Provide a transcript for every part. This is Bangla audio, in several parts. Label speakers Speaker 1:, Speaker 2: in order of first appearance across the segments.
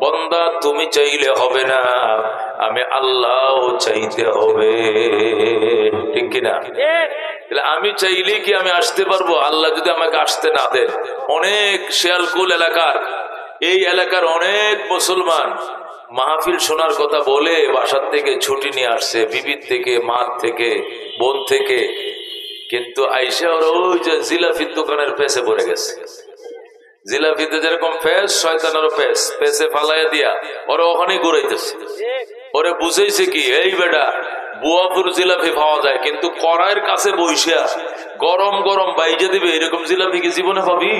Speaker 1: বন্দা তুমি চাইলে হবে না, আমি আল্লাহ চাইতে হবে, ঠিক কিনা? আমি চাইলে কি আমি আসতে পারবো? আল্লাহ যদি আমাকে আসতে না দেন। অনেক শিয়ালকুল এলাকার, এই এলাকার অনেক মুসলমান মাহফিল শোনার কথা বলে বাসার থেকে ছুটি নিয়ে আসছে, বিবির থেকে, মার থেকে, বোন থেকে, কিন্তু আইসা ওরা ওই যে জিলাপির দোকানের পেছে পড়ে গেছে। জিলাপিতে যেরকম ফেস, শয়তানেরও ফেস, পেছে ফালাইয়া দিয়া ওরা ওখানেই ঘুরাইতেছে। ওরে বুঝেছে কি, এই বেটা বুয়াপুর জিলাপি পাওয়া যায়, কিন্তু কড়াইয়ের কাছে বইসা গরম গরম বাইজে দিবে, এরকম জিলাপি কি জীবনে পাবি?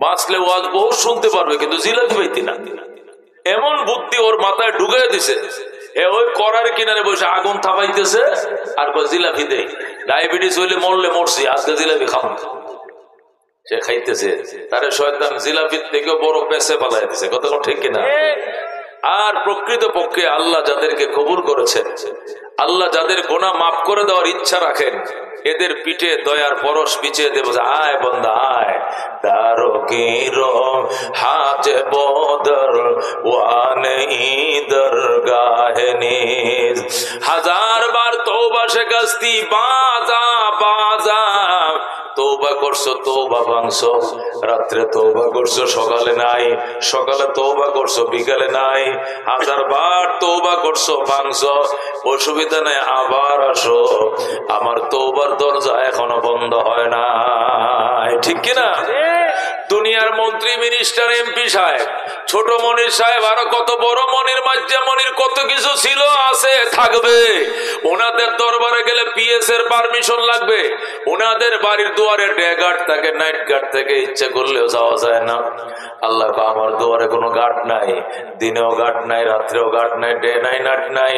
Speaker 1: বাঁচলে ওয়াজ বহু শুনতে পারবে, কিন্তু জিলাপি পাইতি না। এমন বুদ্ধি ওর মাথায় ঢুকাই দিছে, ওই কড়ার কিনারে বসে আগুন থাপাইতেছে আর জিলাপি দেয়। ডায়াবেটিস হইলে মরলে মরছি, আজকে জিলাপি খাম, সে খাইতেছে। তারে শয়তান জিলাপির থেকেও বড় পেছে পালাই দিছে, কথা ঠিক কিনা? আর প্রকৃত পক্ষে আল্লাহ যাদেরকে কবুল করেছেন, আল্লাহ যাদের গুনাহ মাফ করে দেওয়ার ইচ্ছা রাখেন, এদের পিঠে দয়ার পরশ বিছিয়ে দেব। আয় বান্দা আয়, দারো কি রং হাজে বদর ওয়ানে দরগাহে নিজ, হাজার বার তওবা শিকাস্তি বাজা বাজা। তওবা করছো, তওবা ভাঙছো, রাত্রে তওবা করছো, সকালে নাই, সকালে তওবা করছো, বিকালে নাই, হাজার বার তওবা করছো, ভাঙছো, অসুবিধা নাই, আবার আসো, আমার তওবার দরজা এখনো বন্ধ হয় না, ঠিক কিনা? দুনিয়ার মন্ত্রী, মিনিস্টার, এমপি সাহেব, ছোট মনির সাহেব, আরো কত বড় মনির, মাজ্জা মনির, কত কিছু ছিল, আছে, থাকবে। ওনাদের দরবারে গেলে পিএস এর পারমিশন লাগবে। ওনাদের বাড়ির দুয়ারে ডে গার্ড থাকে, নাইট গার্ড থেকে, ইচ্ছা করলেও যাওয়া যায় না। আল্লাহ আমার দুয়ারে কোনো গার্ড নাই, দিনেও গার্ড নাই, রাত্রেও গার্ড নাই, ডে নাই, নাইট নাই,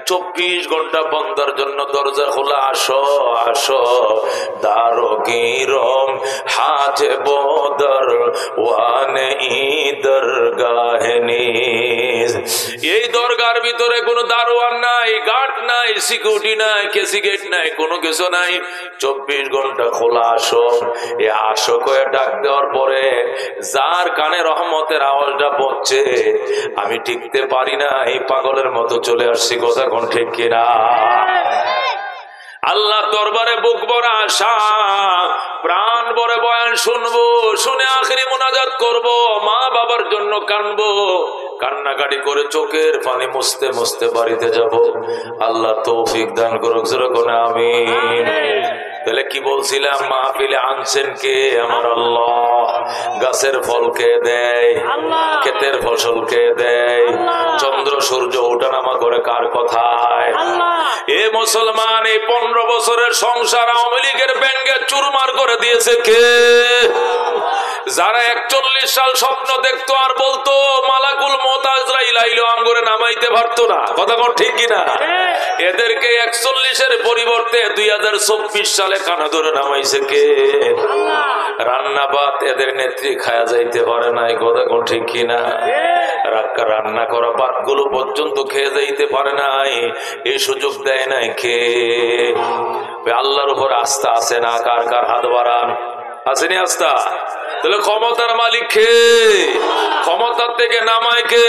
Speaker 1: 24 ঘন্টা বন্দার জন্য দরজা খোলা। আসো আসো, দারো কি রং হাজে বদর ওয়ানে দরগাহে নিজ। এই দরগার ভিতরে কোনো দারোয়ান নাই, গার্ড নাই, সিকিউরিটি নাই, কেসি গেট নাই, কোনো কিছু নাই, 24 ঘন্টা খোলা। আসো, এ আসো কয়ে ডাক দেওয়ার পরে যার কানে রহমতের আওয়াজটা পড়ছে, আমি টিকতে পারি না, এই পাগলের মতো চলে আসছি, কথা কোন ঠিক কিনা? আল্লাহ দরবারে বুক ভরা আশা, প্রাণ ভরে বয়ান শুনবো, শুনে আখেরি মুনাজাত করব, মা বাবার জন্য কানবো, কান্নাকাটি করে চোখের পানি মুছতে মুছতে বাড়িতে যাব। আল্লাহ তৌফিক দান করুক, যেরকম আমিন। তাহলে কি বলছিলাম, মাহফিলে আনছেন কে? আমার আল্লাহ। গাছের ফল কে দেয়? ক্ষেতের ফসল কে দেয়? চন্দ্র সূর্য ওঠানামা করে কার কথায়? এ মুসলমান, এই 15 বছরের সংসার আওয়ামী লীগের ব্যাংকে চুরমার করে দিয়েছে কে? যারা 41 সাল স্বপ্ন দেখতো আর বলতো মালাকুল মওত আজরাইল আইলো, আমগরে নামাইতে পারতো না, কথা কোন ঠিক কিনা? এদেরকে 41 এর পরিবর্তে 2024 সালে কানা ধরে নামাইছে কে? রান্না ভাত এদের নেত্রী খায়া যাইতে পারে নাই, কথা কোন ঠিক কিনা? রান্না করা ভাত গুলো পর্যন্ত খেয়ে যাইতে পারে নাই, এই সুযোগ দেয় নাই কে? আল্লাহর উপর আস্থা আছে না? কার কার হাত বাড়ান, আসেনি আস্থা? তাহলে ক্ষমতার মালিক কে? ক্ষমতার থেকে নামায় কে?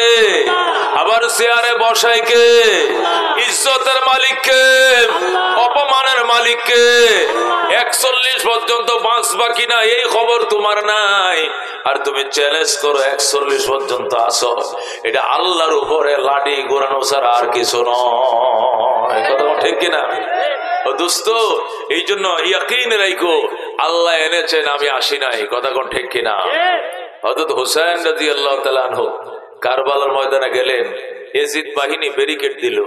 Speaker 1: আবার চেয়ারে বসায় কে? ইজ্জতের মালিক কে? অপমানের মালিক কে? 41 পর্যন্ত বাঁচবা কিনা এই খবর তোমার নাই, আর তুমি চ্যালেঞ্জ করো 41 পর্যন্ত আসো। এটা আল্লাহর উপরে লাঠি ঘোরানো ছাড়া আর কিছু নয়, কথা ঠিক কিনা? দোস্ত, এই জন্য ইয়াকিন রাখো, আল্লাহ এনেছেন, আমি আসি নাই, কথা কোন ঠিক কিনা? হযরত হুসাইন রাদিয়াল্লাহু তাআলা আনহু কারবালার ময়দানে গেলেন, ইয়াজিদ বাহিনী ব্যারিকেড দিল।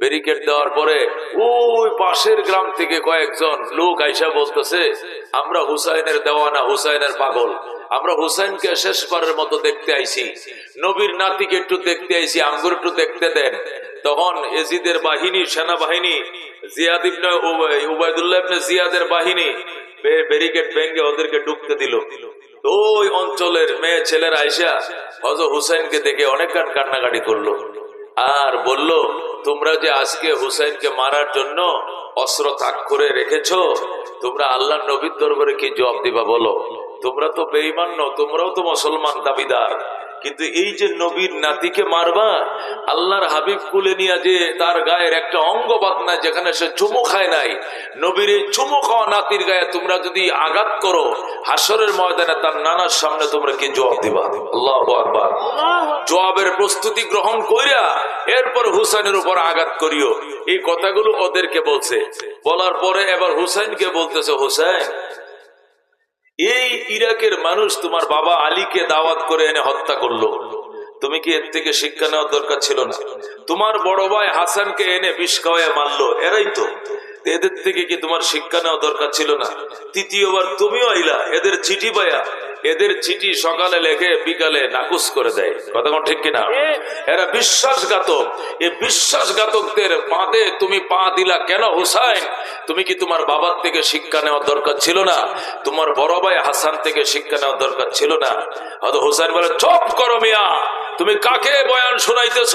Speaker 1: ব্যারিকেড দেওয়ার পরে ওই পাশের গ্রাম থেকে কয়েকজন লোক আইসা বলতেছে, আমরা হুসাইনের দেওয়ানা, হুসাইনের পাগল, আমরা হুসাইনকে শেষবারের মতো দেখতে আইছি, নবীর নাতিকে একটু দেখতে আইছি, আমগর একটু দেখতে দেন। তখন ইয়াজিদের বাহিনী, সেনাবাহিনী, জিয়াদ ইবনে উবাইদুল্লাহ ইবনে জিয়াদের বাহিনী ব্যারিকেড ভেঙে ওদেরকে ঢুকতে দিল। ওই অঞ্চলের মেয়ে ছেলেরা আইসা হযরত হুসাইনকে দেখে অনেক কান্নাকাটি করলো, আর বলল, তোমরা যে আজকে হুসাইনকে মারার জন্য অস্ত্র তাক করে রেখেছো, তোমরা আল্লাহর নবীর দরবারে কি জবাব দিবা বলো? তোমরা তো বেঈমান নও, তোমরাও তো মুসলমান দাবিদার, কিন্তু এই যে নবীর নাতিকে মারবা, আল্লাহর হাবিব কুলে নিয়ে যে তার গায়ের একটা অঙ্গ বাদ নাই যেখানে সে চুমু খায় নাই, নবীর এই চুমু খাওয়া নাতির গায়ে তোমরা যদি আঘাত করো, হাসরের ময়দানে তার নানার সামনে তোমরা কি জবাব দিবা? আল্লাহু আকবার। জবাবের প্রস্তুতি গ্রহণ কইরা এরপর হুসাইনের উপর আঘাত করিও। এই কথাগুলো ওদেরকে বলছে। বলার পরে এবার হুসাইনকে বলতেছে, হুসাইন, এই ইরাকের মানুষ তোমার বাবা আলীকে দাওয়াত করে এনে হত্যা করলো, তুমি কি এর থেকে শিক্ষা নেওয়ার দরকার ছিল না? তোমার বড় ভাই হাসানকে এনে বিষ খাওয়ায় মারলো, এরাই তো, এদের থেকে কি তোমার শিক্ষা নেওয়া দরকার ছিল না? তৃতীয়বার তুমিও আইলা এদের চিঠি পায়া, এদের চিঠি সকালে লেখে বিকালে নাকুচ করে দেয়। কথা কোন ঠিক কিনা? এরা বিশ্বাসঘাতক। এই বিশ্বাসঘাতকদের পাদে তুমি পা দিলা কেন হুসাইন? তুমি কি তোমার বাবার থেকে শিক্ষা নেওয়ার দরকার ছিল না? তোমার বড় ভাই হাসান থেকে শিক্ষা নেওয়ার দরকার ছিল না? হয়তো হুসাইন বলে, চুপ করো মিয়া, তুমি কাকে বয়ান শোনাইতেছ?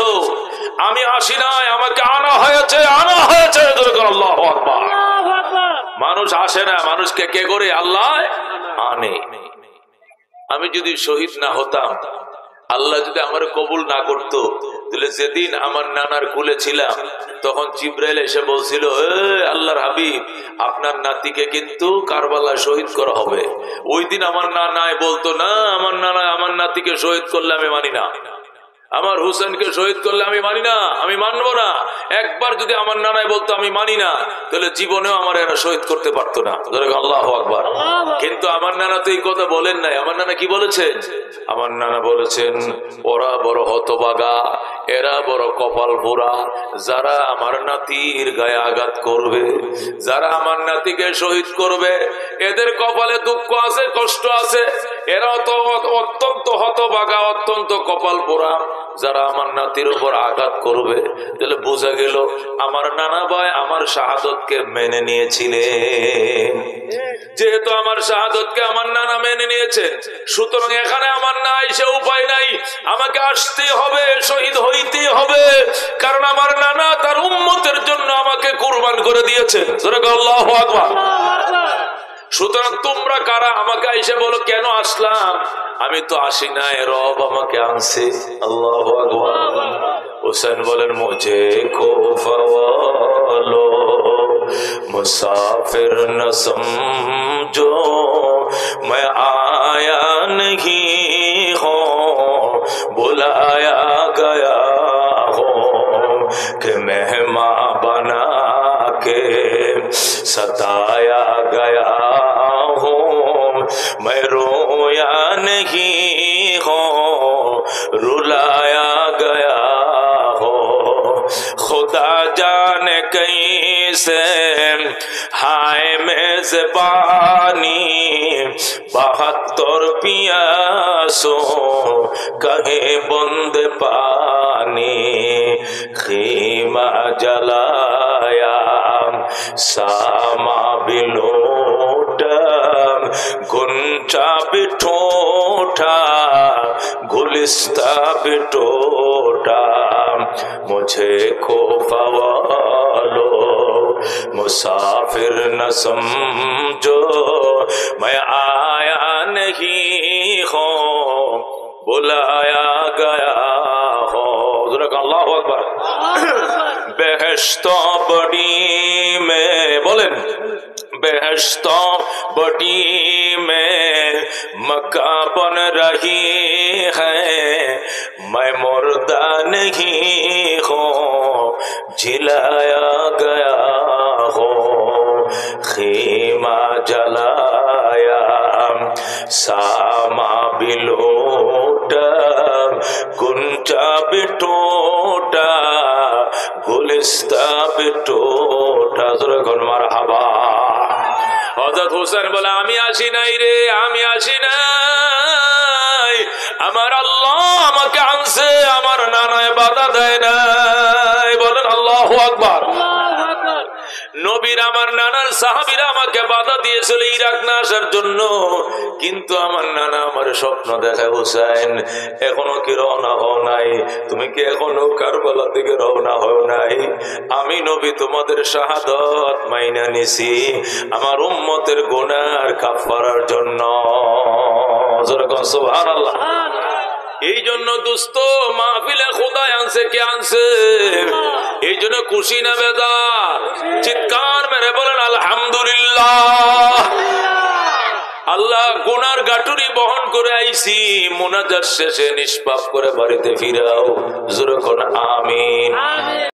Speaker 1: আমি আসি নাই, আমাকে আনা হয়েছে, আনা হয়েছে। আল্লাহু আকবার। মানুষ আসে না, মানুষকে কে করে? আল্লাহ আনে। আমি যদি শহীদ না হতাম, আল্লাহ যদি আমার কবুল না করতো, তাহলে যেদিন আমার নানার কুলে ছিলাম তখন জিবরাইল এসে বলছিল, আল্লাহর হাবিব, আপনার নাতিকে কিন্তু কারবালা শহীদ করা হবে। ওই দিন আমার নানায় বলতো, না, আমার নানা আমার নাতিকে শহীদ করলে আমি মানি না, আমার হুসেনকে শহীদ করলে আমি মানি না, আমি মানবো না। একবার যদি আমার নানায় বলতো আমি মানি না, তাহলে জীবনেও আমার এরা শহীদ করতে পারতো না। আল্লাহু আকবার। কিন্তু আমার নানা তো এই কথা বলেন নাই। আমার নানা কি বলেছেন? আমার নানা বলেছেন, ওরা বড় হতভাগা, এরা বড় কপাল পোড়া, যারা আমার নাতির গায়ে আঘাত করবে, যারা আমার নাতিকে শহীদ করবে, এদের কপালে দুঃখ আছে, কষ্ট আছে। এরা তো অত্যন্ত হতভাগা, অত্যন্ত কপাল পোড়া, যারা আমার নাতির উপর আঘাত করবে। তাহলে বোঝা গেল আমার নানা ভাই আমার শাহাদতকে মেনে নিয়েছিলেন। যেহেতু আমার শাহাদতকে আমার নানা মেনে নিয়েছেন, সুতরাং এখানে আমার নাই সে উপায় নাই, আমাকে আসতে হবে, শহীদ হইতে হবে, কারণ আমার নানা তার উম্মতের জন্য আমাকে কুরবান করে দিয়েছেন। আল্লাহু আকবার। সুতরাং তোমরা কারা আমাকে এসে বলো কেন আসলাম? আমি তো আসি নাই, রব আমাকে আনছে। আল্লাহু আকবার। হুসেন বলেন, মুঝে খোফা ওয়ালো মুসাফির ন সমঝো मैं आया नहीं हो बुलाया गया हो कि मेहमान बना के सताया गया हो मैं रोया नहीं हो रुलाया गया हो खुदा जाने कैसे हाय मेजबानी 72 पियासों कहे बंद पानी खीमा जलाया सामा बिलोटा गुंचा बिठोटा गुलिस्ता बिटोटा मुझे खौफा वालो मुसाफिर न समझो मैं आया नहीं हो बुलाया गया हो। अल्लाहु अकबर। बेहश्तो बड़ी में बोलें, बेहश्तो बड़ी में मक्का बन रही है मैं मुर्दा नहीं हो जिलाया गया हो खीमा जलाया सामा बिलोटा गुंचा बिटोटा गुलिस्ता बिटोटा। মারহাবা। হযরত হোসেন বলে, আমি আসি নাই রে, আমি আসি নাই, আমার আল্লাহ আমাকে আনছে, আমার নানায় বাধা দেয় নাই। বলেন আল্লাহু আকবার। নবীর আমার নানার সাহাবীরা আমাকে বাধা দিয়েছিল ইরাক না আসার জন্য, কিন্তু আমার নানা আমার স্বপ্ন দেখায়, হুসাইন এখনো কি রওনা হও নাই? তুমি কি এখনো কারবালা থেকে রওনা হও নাই? আমি নবী তোমাদের শাহাদাত মাইনা নিছি আমার উম্মতের গুনার কাফারার জন্য। সুবহানাল্লাহ। এই জন্য দোস্ত মাহফিলে খোদায় আনছে, কে আনছে? এই জন্য খুশি না বেজার? চিৎকার মেরে বলেন আলহামদুলিল্লাহ। আল্লাহ গুনার গাটুরি বহন করে আইছি, মুনাজাত শেষে নিষ্পাপ করে বাড়িতে ফিরাও। জোরে কোন আমিন।